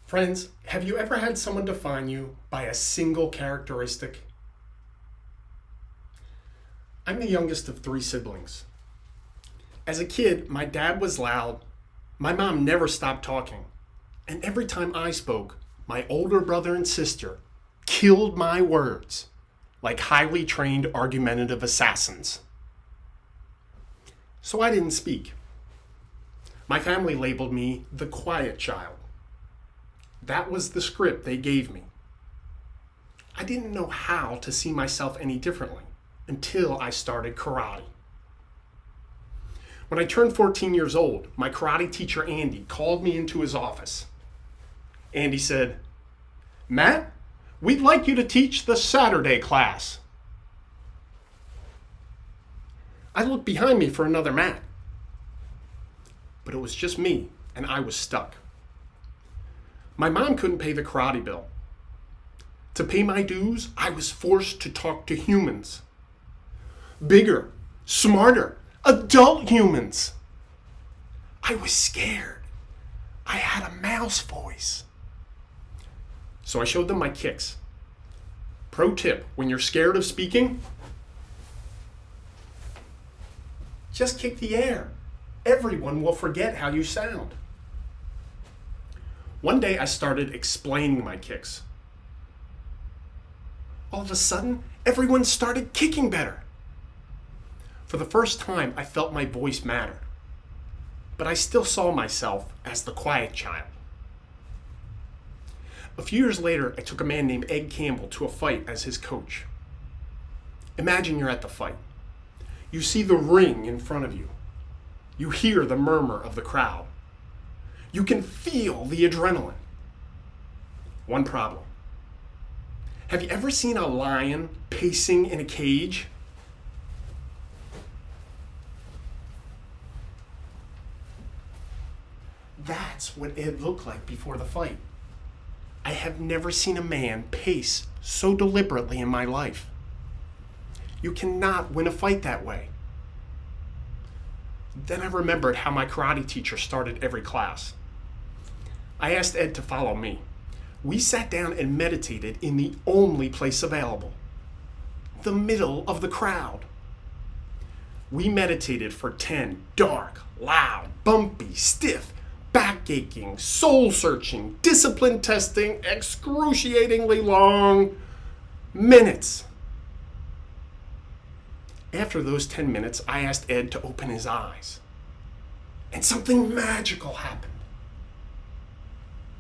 Friends, have you ever had someone define you by a single characteristic? I'm the youngest of three siblings. As a kid, my dad was loud, my mom never stopped talking, and every time I spoke, my older brother and sister killed my words like highly trained argumentative assassins. So I didn't speak. My family labeled me the quiet child. That was the script they gave me. I didn't know how to see myself any differently until I started karate. When I turned 14 years old, my karate teacher Andy called me into his office. Andy said, "Matt, we'd like you to teach the Saturday class." I looked behind me for another mat, but it was just me and I was stuck. My mom couldn't pay the karate bill. To pay my dues, I was forced to talk to humans. Bigger, smarter, adult humans. I was scared. I had a mouse voice. So I showed them my kicks. Pro tip, when you're scared of speaking, just kick the air. Everyone will forget how you sound. One day I started explaining my kicks. All of a sudden, everyone started kicking better. For the first time, I felt my voice matter. But I still saw myself as the quiet child. A few years later, I took a man named Ed Campbell to a fight as his coach. Imagine you're at the fight. You see the ring in front of you. You hear the murmur of the crowd. You can feel the adrenaline. One problem. Have you ever seen a lion pacing in a cage? That's what Ed looked like before the fight. I have never seen a man pace so deliberately in my life. You cannot win a fight that way. Then I remembered how my karate teacher started every class. I asked Ed to follow me. We sat down and meditated in the only place available, the middle of the crowd. We meditated for 10 dark, loud, bumpy, stiff, back-aching, soul-searching, discipline-testing, excruciatingly long minutes. After those 10 minutes, I asked Ed to open his eyes. And something magical happened.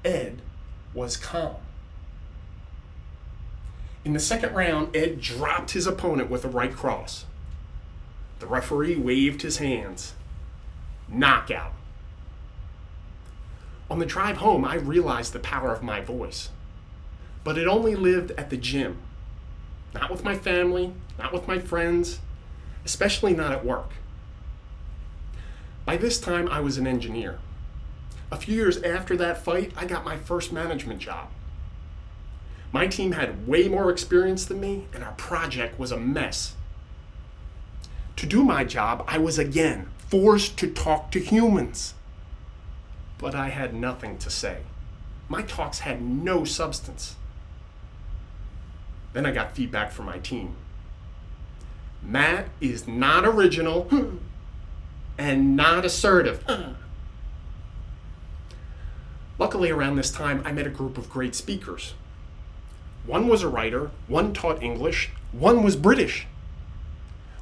Ed was calm. In the second round, Ed dropped his opponent with a right cross. The referee waved his hands. Knockout. On the drive home, I realized the power of my voice. But it only lived at the gym. Not with my family, not with my friends, especially not at work. By this time, I was an engineer. A few years after that fight, I got my first management job. My team had way more experience than me, and our project was a mess. To do my job, I was again forced to talk to humans. But I had nothing to say. My talks had no substance. Then I got feedback from my team. Matt is not original and not assertive. Luckily, around this time, I met a group of great speakers. One was a writer, one taught English, one was British.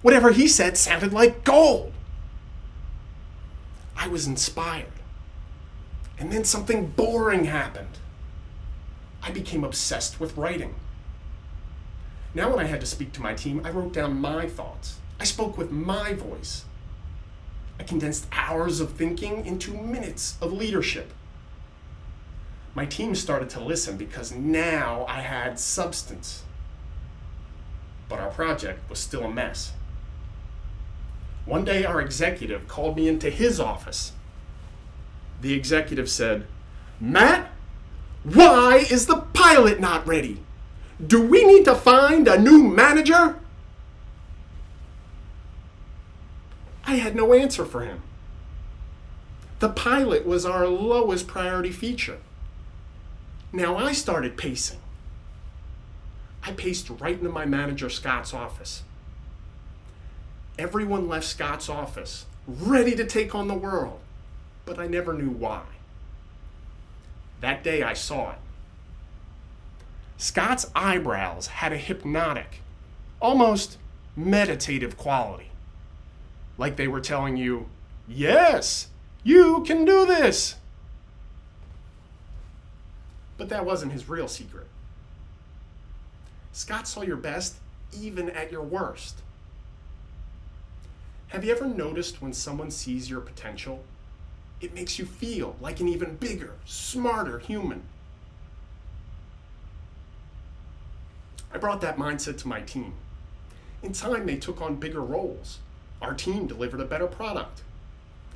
Whatever he said sounded like gold. I was inspired. And then something boring happened. I became obsessed with writing. Now when I had to speak to my team, I wrote down my thoughts. I spoke with my voice. I condensed hours of thinking into minutes of leadership. My team started to listen because now I had substance. But our project was still a mess. One day our executive called me into his office. The executive said, "Matt, why is the pilot not ready? Do we need to find a new manager?" I had no answer for him. The pilot was our lowest priority feature. Now I started pacing. I paced right into my manager Scott's office. Everyone left Scott's office ready to take on the world, but I never knew why. That day I saw it. Scott's eyebrows had a hypnotic, almost meditative quality. Like they were telling you, yes, you can do this. But that wasn't his real secret. Scott saw your best even at your worst. Have you ever noticed when someone sees your potential, it makes you feel like an even bigger, smarter human? I brought that mindset to my team. In time, they took on bigger roles. Our team delivered a better product.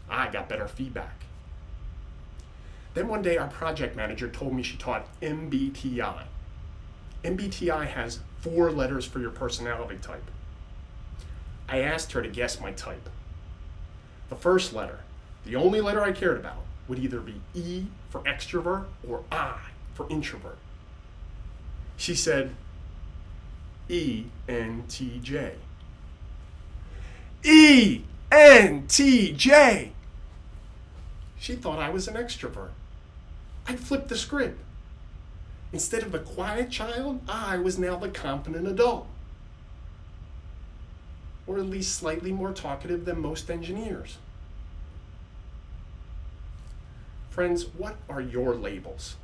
I got better feedback. Then one day, our project manager told me she taught MBTI. MBTI has 4 letters for your personality type. I asked her to guess my type. The first letter, the only letter I cared about, would either be E for extrovert or I for introvert. She said, ENTJ. ENTJ! She thought I was an extrovert. I flipped the script. Instead of the quiet child, I was now the confident adult. Or at least slightly more talkative than most engineers. Friends, what are your labels?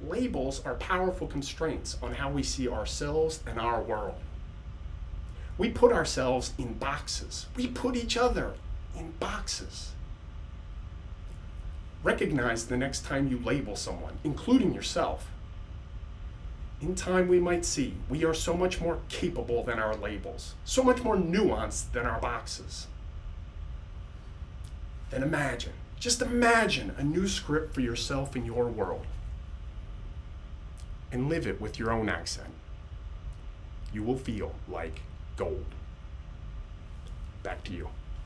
Labels are powerful constraints on how we see ourselves and our world. We put ourselves in boxes. We put each other in boxes. Recognize the next time you label someone, including yourself. In time, we might see we are so much more capable than our labels, so much more nuanced than our boxes. Then imagine, just imagine a new script for yourself and your world. And live it with your own accent. You will feel like gold. Back to you.